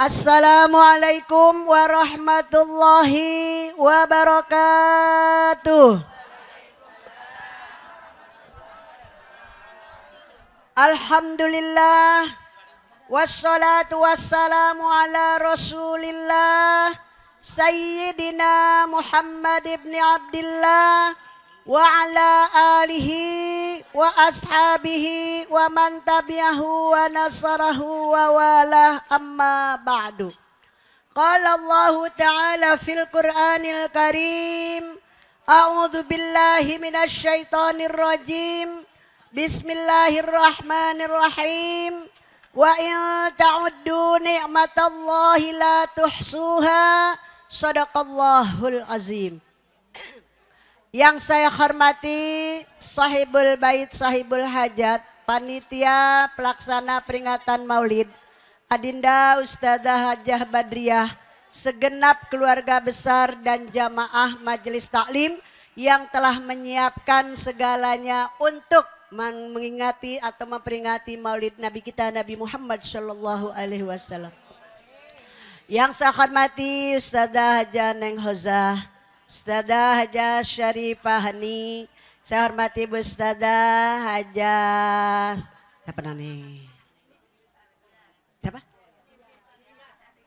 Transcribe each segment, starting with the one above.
Assalamualaikum warahmatullahi wabarakatuh. Alhamdulillah wassalatu wassalamu ala rasulillah Sayyidina Muhammad ibn Abdillah wa ala alihi wa ashabihi wa man tabi'ahu wa nasarahu wa walah amma ba'du. Qala Allah ta'ala fil Qur'anil Karim, a'udzu billahi minasy syaithanir rajim. Bismillahirrahmanirrahim. Wa in ta'uddu ni'matallahi la tuhsuha. Shadaqallahul azim. Yang saya hormati sahibul bait, sahibul hajat, panitia pelaksana peringatan Maulid, Adinda Ustadzah Hajah Badriah, segenap keluarga besar dan jamaah majelis taklim yang telah menyiapkan segalanya untuk mengingati atau memperingati Maulid Nabi kita Nabi Muhammad Shallallahu Alaihi Wasallam. Yang saya hormati Ustadzah Hajah Neng Hozah, Ustadzah Hajah Syarifah Hani, saya hormati Bu Ustadzah Hajah siapa nih? Siapa?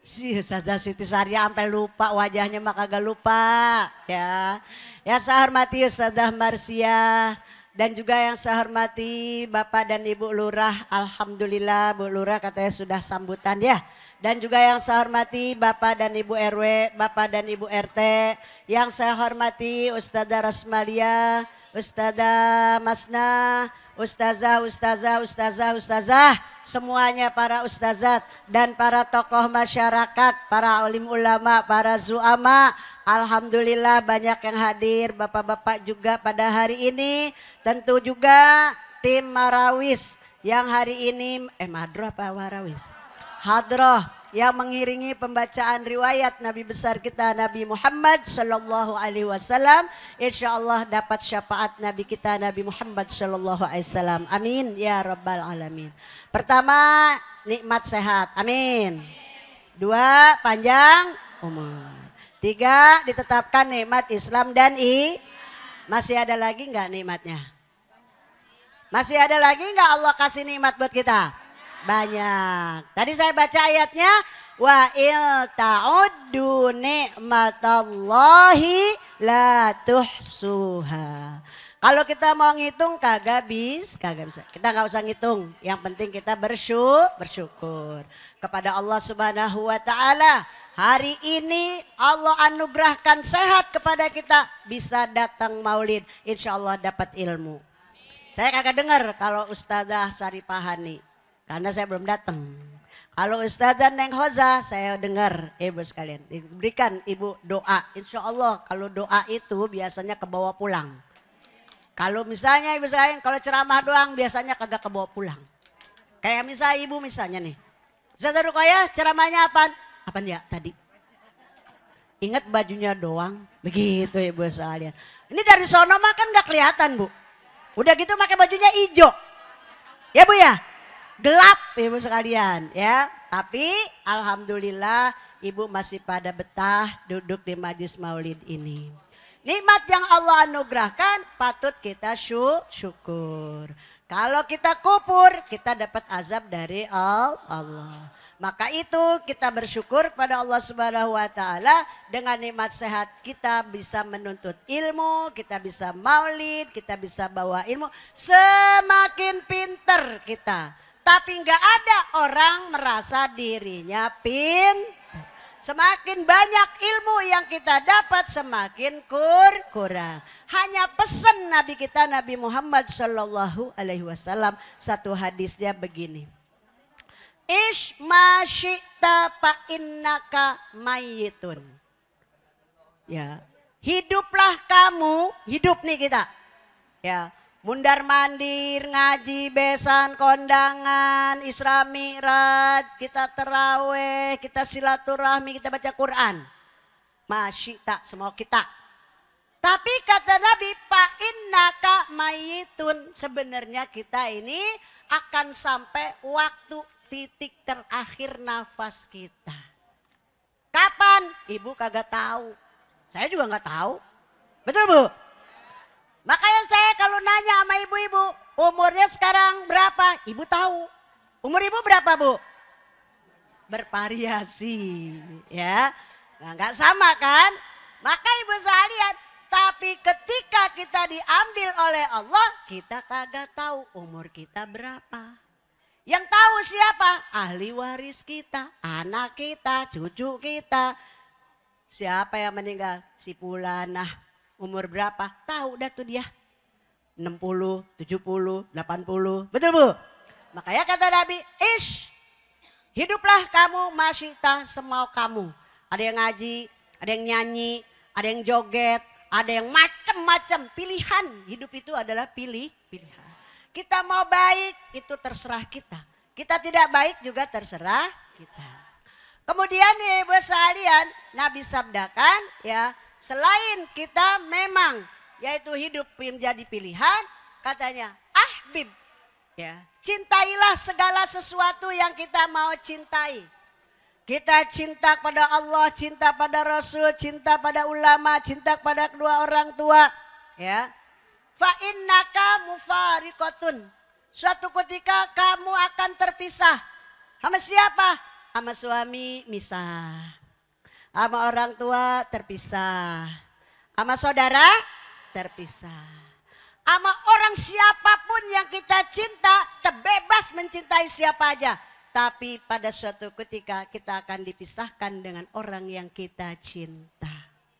Si Ustadzah Siti Saria sampai lupa wajahnya, maka kagak lupa ya. Ya saya hormati Ustadzah Marsia dan juga yang saya hormati Bapak dan Ibu Lurah. Alhamdulillah Bu Lurah katanya sudah sambutan ya. Dan juga yang saya hormati Bapak dan Ibu RW, Bapak dan Ibu RT. Yang saya hormati Ustadzah Rasmalia, Ustadzah Masna, Ustazah, semuanya para ustazat dan para tokoh masyarakat, para alim ulama, para zuama. Alhamdulillah banyak yang hadir, bapak-bapak juga pada hari ini. Tentu juga tim Marawis yang hari ini, Madro apa Marawis? Hadroh yang mengiringi pembacaan riwayat Nabi besar kita Nabi Muhammad Sallallahu Alaihi Wasallam. Insya Allah dapat syafaat Nabi kita Nabi Muhammad Sallallahu Alaihi Wasallam. Amin ya Rabbal Alamin. Pertama, nikmat sehat. Amin. Dua, panjang umur. Tiga, ditetapkan nikmat Islam dan Masih ada lagi nggak nikmatnya? Masih ada lagi nggak Allah kasih nikmat buat kita? Banyak. Tadi saya baca ayatnya, wa il ta'uddu ni'matallahi la tuhsuha. Kalau kita mau ngitung kagak bisa. Kita nggak usah ngitung. Yang penting kita bersyukur kepada Allah Subhanahu wa taala. Hari ini Allah anugerahkan sehat kepada kita, bisa datang Maulid, insya Allah dapat ilmu. Saya kagak dengar kalau Ustadzah Syarifah Hani, karena saya belum datang. Kalau Ustadzah Neng Hoza saya dengar, ibu sekalian, diberikan ibu doa. Insya Allah kalau doa itu biasanya kebawa pulang. Kalau misalnya ibu sekalian, kalau ceramah doang biasanya kagak kebawa pulang. Kayak misalnya ibu misalnya nih, Ustadzah Ruqayyah ceramahnya apaan? Apaan ya tadi? Ingat bajunya doang, begitu ibu sekalian. Ini dari sono mah kan gak kelihatan Bu. Udah gitu pakai bajunya hijau. Ya Bu ya? Gelap ibu sekalian ya, tapi alhamdulillah ibu masih pada betah duduk di majlis maulid ini. Nikmat yang Allah anugerahkan patut kita syukur. Kalau kita kufur kita dapat azab dari Allah. Maka itu kita bersyukur pada Allah Subhanahu wa taala, dengan nikmat sehat kita bisa menuntut ilmu, kita bisa maulid, kita bisa bawa ilmu, semakin pinter kita. Tapi nggak ada orang merasa dirinya pintar. Semakin banyak ilmu yang kita dapat semakin kurang. Hanya pesan Nabi kita Nabi Muhammad Shallallahu Alaihi Wasallam, satu hadisnya begini. Ish ma syi'ta fa innaka mayyitun. Ya, hiduplah kamu, hidup nih kita. Ya. Mundar mandir, ngaji, besan, kondangan, Isra Mi'raj, kita terawih, kita silaturahmi, kita baca Quran. Masyita, semua kita. Tapi kata Nabi, Pak innaka mayitun. Sebenarnya kita ini akan sampai waktu titik terakhir nafas kita. ibu kagak tahu. Saya juga nggak tahu. Betul Bu? Makanya saya kalau nanya sama ibu-ibu, umurnya sekarang berapa? Ibu tahu. Umur ibu berapa Bu? Bervariasi ya. Nah, nggak sama kan? Maka ibu sekalian, tapi ketika kita diambil oleh Allah, kita kagak tahu umur kita berapa. Yang tahu siapa? Ahli waris kita, anak kita, cucu kita. Siapa yang meninggal? Si Fulanah. Umur berapa? Tahu dah tuh dia. 60, 70, 80. Betul Bu? Makanya kata Nabi, hiduplah kamu masyita semau kamu. Ada yang ngaji, ada yang nyanyi, ada yang joget, ada yang macam-macam pilihan. Hidup itu adalah pilihan. Kita mau baik itu terserah kita. Kita tidak baik juga terserah kita. Kemudian ya ibu sekalian, Nabi sabdakan ya, selain kita memang yaitu hidup menjadi pilihan, katanya ahbib ya, cintailah segala sesuatu yang kita mau cintai. Kita cinta pada Allah, cinta pada Rasul, cinta pada ulama, cinta pada kedua orang tua ya. Fa innaka mufariqatun. Suatu ketika kamu akan terpisah. Sama siapa? Sama suami misah. Sama orang tua terpisah. Sama saudara terpisah. Sama orang siapapun yang kita cinta, terbebas mencintai siapa aja. Tapi pada suatu ketika kita akan dipisahkan dengan orang yang kita cinta.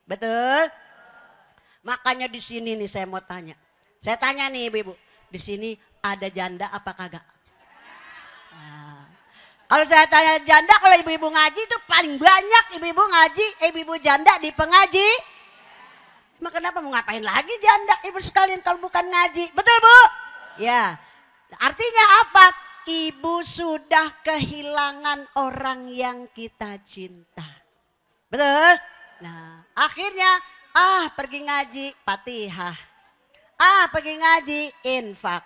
Betul? Makanya di sini nih saya mau tanya. Saya tanya nih ibu-ibu, di sini ada janda apa kagak? Nah, kalau saya tanya janda, kalau ibu-ibu ngaji itu paling banyak ibu-ibu ngaji, ibu-ibu janda di pengaji. Emang kenapa mau ngapain lagi janda ibu sekalian kalau bukan ngaji? Betul Bu? Ya, artinya apa? Ibu sudah kehilangan orang yang kita cinta. Betul? Nah, akhirnya pergi ngaji Fatihah. Pergi ngaji infak.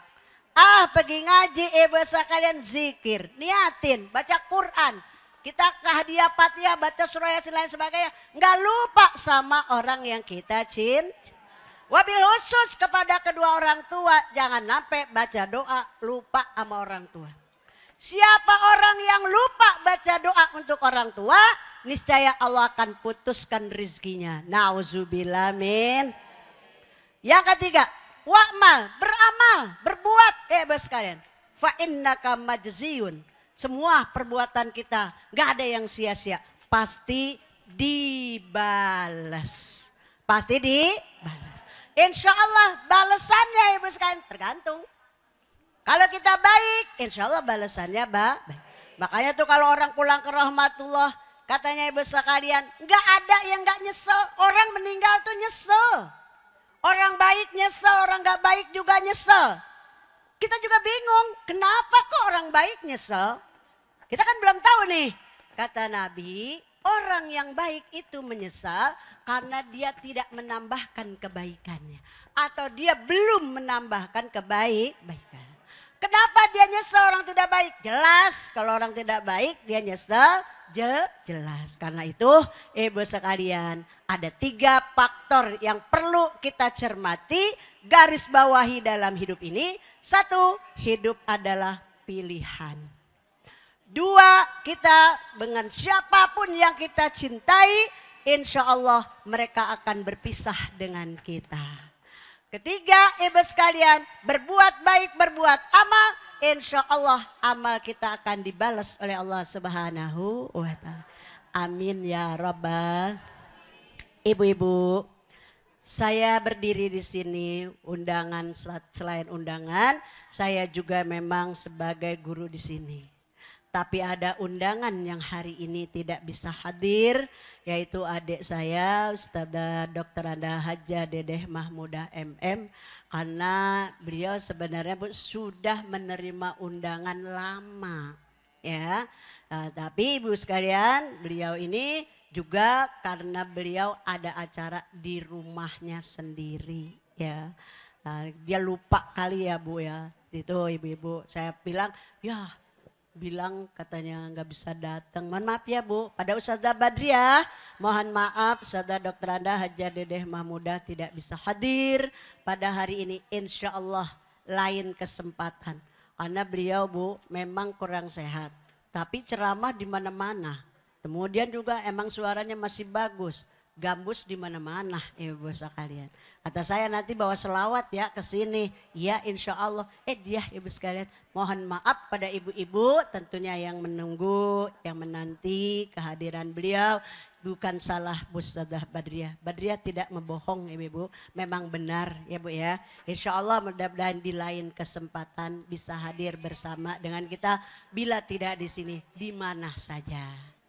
Pergi ngaji ibu sekalian zikir. Niatin baca Quran. Kita ke hadiah Fatihah, baca surah Yasin lain sebagainya. Nggak lupa sama orang yang kita cinta. Wabil khusus kepada kedua orang tua. Jangan sampai baca doa lupa sama orang tua. Siapa orang yang lupa baca doa untuk orang tua, niscaya Allah akan putuskan rizkinya. Nauzubillah min. Yang ketiga, wa'mal, beramal, berbuat. Bos kalian, fa innaka majziyun. Semua perbuatan kita nggak ada yang sia-sia, pasti dibalas. Pasti dibalas. Insya Allah balasannya ibu sekalian tergantung. Kalau kita baik, insya Allah balasannya baik. Makanya tuh kalau orang pulang ke rahmatullah, katanya ibu sekalian, nggak ada yang nggak nyesel. Orang meninggal tuh nyesel. Orang baik nyesel, orang nggak baik juga nyesel. Kita juga bingung, kenapa kok orang baik nyesel? Kita kan belum tahu nih. Kata Nabi, orang yang baik itu menyesal karena dia tidak menambahkan kebaikannya. Atau dia belum menambahkan kebaikan. Kenapa dia nyesel orang tidak baik? Jelas kalau orang tidak baik dia nyesel. Jelas. Karena itu ibu sekalian, ada 3 faktor yang perlu kita cermati, garis bawahi dalam hidup ini. 1, hidup adalah pilihan. 2, kita dengan siapapun yang kita cintai, insya Allah mereka akan berpisah dengan kita. 3, ibu sekalian, berbuat baik, berbuat amal, insya Allah amal kita akan dibalas oleh Allah Subhanahu wa Ta'ala. Amin ya Rabbal. Ibu-ibu, saya berdiri di sini undangan, selain undangan, saya juga memang sebagai guru di sini. Tapi ada undangan yang hari ini tidak bisa hadir, yaitu adik saya Ustazah Dr. Anda Hajah Dedeh Mahmudah MM. Karena beliau sebenarnya sudah menerima undangan lama. Ya, nah, tapi ibu sekalian, beliau ini juga karena beliau ada acara di rumahnya sendiri. Ya, nah, dia lupa kali ya Bu ya. Itu ibu-ibu, saya bilang katanya nggak bisa datang. Mohon maaf ya Bu, pada Ustazah Badriah Mohon maaf Saudara Dr. Anda Haja Dedeh Mahmudah tidak bisa hadir pada hari ini. Insya Allah lain kesempatan. Karena beliau Bu memang kurang sehat. Tapi ceramah di mana-mana. Kemudian juga emang suaranya masih bagus. Gambus di mana-mana ibu sekalian. Kata saya nanti bawa selawat ya ke sini. Ya insya Allah. Dia ibu sekalian. Mohon maaf pada ibu-ibu tentunya yang menunggu, yang menanti kehadiran beliau. Bukan salah Bu Ustadzah Badriah. Badriah tidak membohong ibu-ibu. Memang benar ya Bu ya. Insya Allah mudah-mudahan di lain kesempatan bisa hadir bersama dengan kita. Bila tidak di sini, di mana saja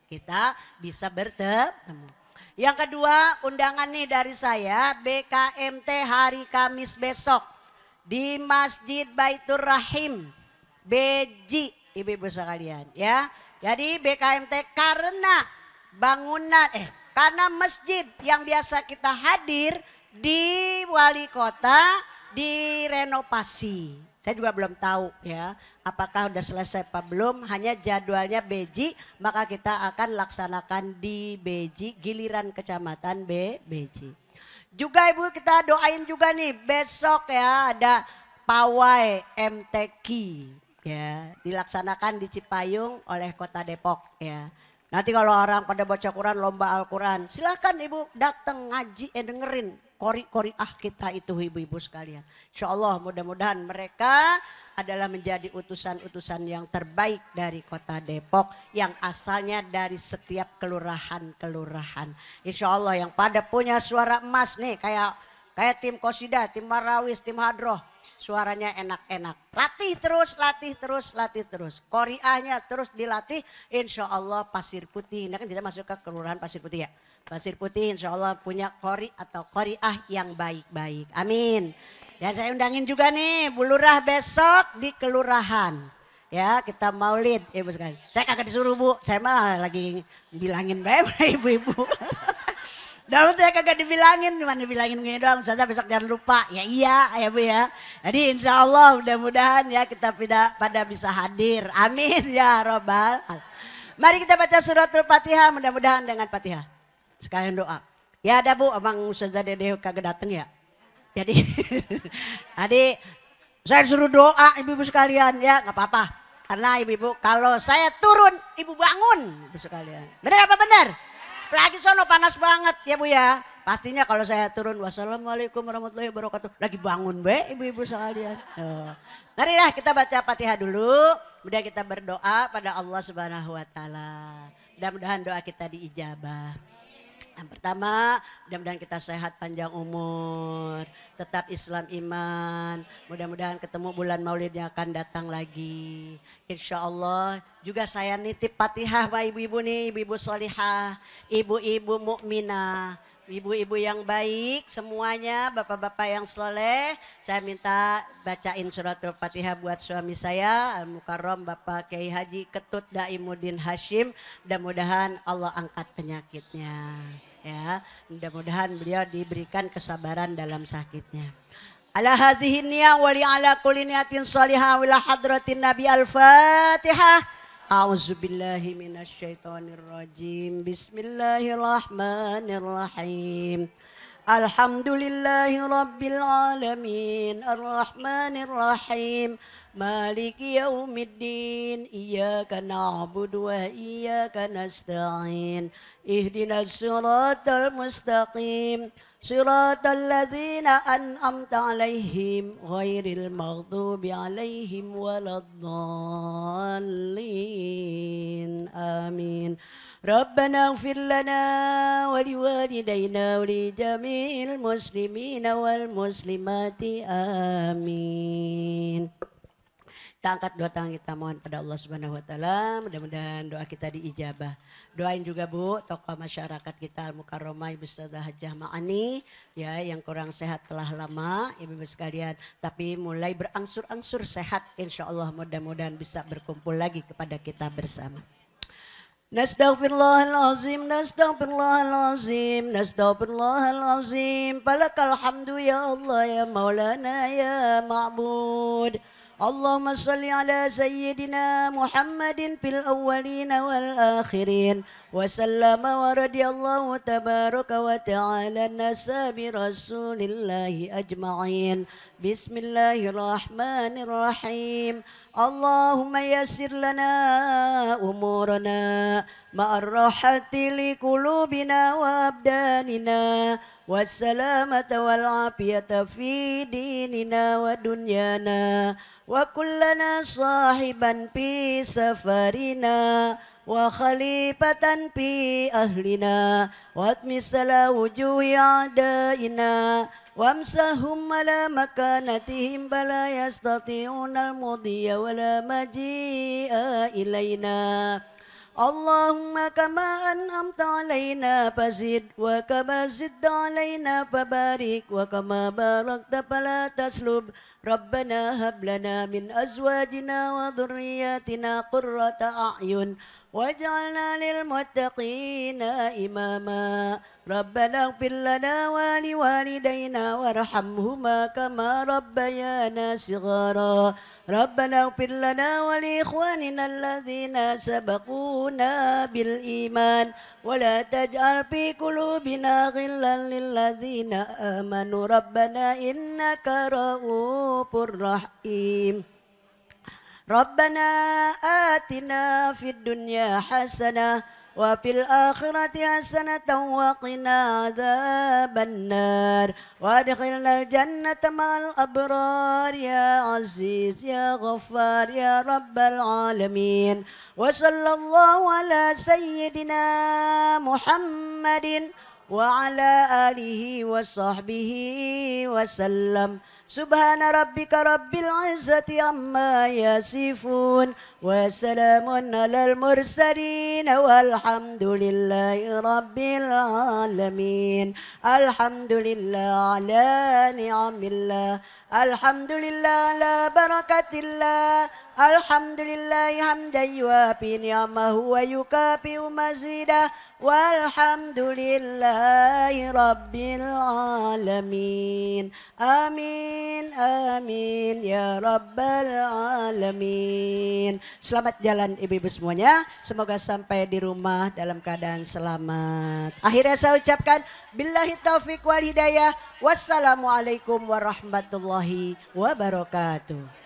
kita bisa bertemu. Yang kedua undangan nih dari saya BKMT hari Kamis besok di Masjid Baitur Rahim Beji ibu-ibu sekalian ya. Jadi BKMT karena karena masjid yang biasa kita hadir di wali kota direnovasi. Saya juga belum tahu ya apakah sudah selesai apa belum, hanya jadwalnya Beji, maka kita akan laksanakan di Beji, giliran kecamatan Beji. Juga ibu kita doain juga nih besok ya ada pawai MTQ ya dilaksanakan di Cipayung oleh Kota Depok ya. Nanti kalau orang pada baca Quran, lomba Al-Quran, silakan ibu datang ngaji, dengerin kori-koriah kita itu ibu-ibu sekalian. Insya Allah mudah-mudahan mereka adalah menjadi utusan-utusan yang terbaik dari Kota Depok yang asalnya dari setiap kelurahan-kelurahan. Insya Allah yang pada punya suara emas nih kayak tim Qosidah, tim Marawis, tim Hadroh. Suaranya enak-enak. Latih terus. Qoriahnya terus dilatih. Insya Allah Pasir Putih. Nah kan kita masuk ke kelurahan Pasir Putih ya. Pasir Putih insya Allah punya qori atau qoriah yang baik-baik. Amin. Dan saya undangin juga nih Bu Lurah besok di kelurahan. Ya kita maulid ibu sekalian. Saya kagak disuruh Bu. Saya malah lagi bilangin baik ibu-ibu. Dahulu saya kagak dibilangin, cuma dibilangin gini doang, saja besok jangan lupa. Ya iya ya Bu ya. Jadi insya Allah mudah-mudahan ya kita pada bisa hadir. Amin ya robbal. Mari kita baca suratul Fatihah, mudah-mudahan dengan Fatihah. Sekalian doa. Ya ada Bu, Abang Ustazah Dedeh kagak dateng ya. Jadi saya suruh doa ibu-ibu sekalian ya, nggak apa-apa. Karena ibu-ibu kalau saya turun, ibu bangun ibu sekalian. Benar apa benar? Lagi sono panas banget ya Bu ya. Pastinya kalau saya turun wassalamualaikum warahmatullahi wabarakatuh. Lagi bangun be ibu-ibu sekalian. Marilah kita baca Fatihah dulu. Kemudian kita berdoa pada Allah Subhanahu wa taala. Mudah-mudahan doa kita diijabah. Yang pertama, mudah-mudahan kita sehat panjang umur, tetap Islam iman. Mudah-mudahan ketemu bulan Maulid yang akan datang lagi. Insya Allah juga saya nitip Fatihah Pak ibu-ibu nih, ibu-ibu solihah, ibu-ibu mukminah, ibu-ibu yang baik semuanya, bapak-bapak yang soleh. Saya minta bacain suratul Fatihah buat suami saya, Al-Mukarram Bapak Kiai Haji Ketut Daimuddin Hashim. Mudah-mudahan Allah angkat penyakitnya. Ya, mudah-mudahan beliau diberikan kesabaran dalam sakitnya. Ala hadhihi niyah wa li ala kulli niyatin shalihah wa ila hadratin Nabi Al-Fatihah. A'udzubillahi minasyaitonir rajim. Bismillahirrahmanirrahim. Alhamdulillahi rabbil alamin. Arrahmanir rahim. Maliki yaumiddin. Iyyaka na'budu wa iyyaka nasta'in. Ihdinas siratal mustaqim. Siratal ladzina an'amta 'alaihim ghairil maghdubi 'alaihim waladdallin. Amin. Rabbana ighfir lana wa liwalidayna wa li jami'il muslimina wal muslimati. Amin. Kita angkat dua tangan kita mohon pada Allah Subhanahu wa taala, mudah-mudahan doa kita diijabah. Doain juga Bu, tokoh masyarakat kita Al-Mukarramah Ibu Ustazah Hajah Ma'ani ya yang kurang sehat telah lama ibu-ibu sekalian, tapi mulai berangsur-angsur sehat insyaallah, mudah-mudahan bisa berkumpul lagi kepada kita bersama. Nastaghfirullahalazim, nastaghfirullahalazim, nastaghfirullahalazim. Falakal hamdu ya Allah ya Maulana ya Ma'bud. اللهم صل على سيدنا محمد في الأولين والآخرين وسلم ورضي الله تبارك وتعالى الناس برسول الله أجمعين. بسم الله الرحمن الرحيم. اللهم يسر لنا أمورنا مع الراحة لقلوبنا وأبداننا والسلامة والعافية في ديننا ودنيانا وكلنا صاحبا في سفرنا وخليفة في أهلنا واطمس على وجوه أعدائنا وامسهم على مكانتهم فلا يستطيعون المضي ولا مجيء إلينا. اللهم كما أنعمت علينا فزد وكما زدت علينا فبارك وكما باركت فلا تسلب. ربنا هب لنا من أزواجنا وذرياتنا قرة أعين واجعلنا للمتقين إماما. ربنا اغفر لنا ولوالدينا وارحمهما كما ربيانا صغارا. ربنا اغفر لنا ولإخواننا الذين سبقونا بالإيمان ولا تجعل في قلوبنا غلا للذين آمنوا ربنا إنك رؤوف رحيم. ربنا آتنا في الدنيا حسنة وفي الآخرة حسنة وقنا عذاب النار وادخلنا الجنة مع الأبرار يا عزيز يا غفار يا رب العالمين. وصلى الله على سيدنا محمد وعلى آله وصحبه وسلم. سبحان ربك رب العزة عما يصفون وسلام على المرسلين والحمد لله رب العالمين. الحمد لله على نعم الله الحمد لله على بركة الله الحمد لله حمدا يوافي نعمه ويكافئ مزيده والحمد لله رب العالمين. آمين آمين ya rabbal alamin. Selamat jalan ibu-ibu semuanya. Semoga sampai di rumah dalam keadaan selamat. Akhirnya saya ucapkan billahi taufiq wal hidayah. Wassalamualaikum warahmatullahi wabarakatuh.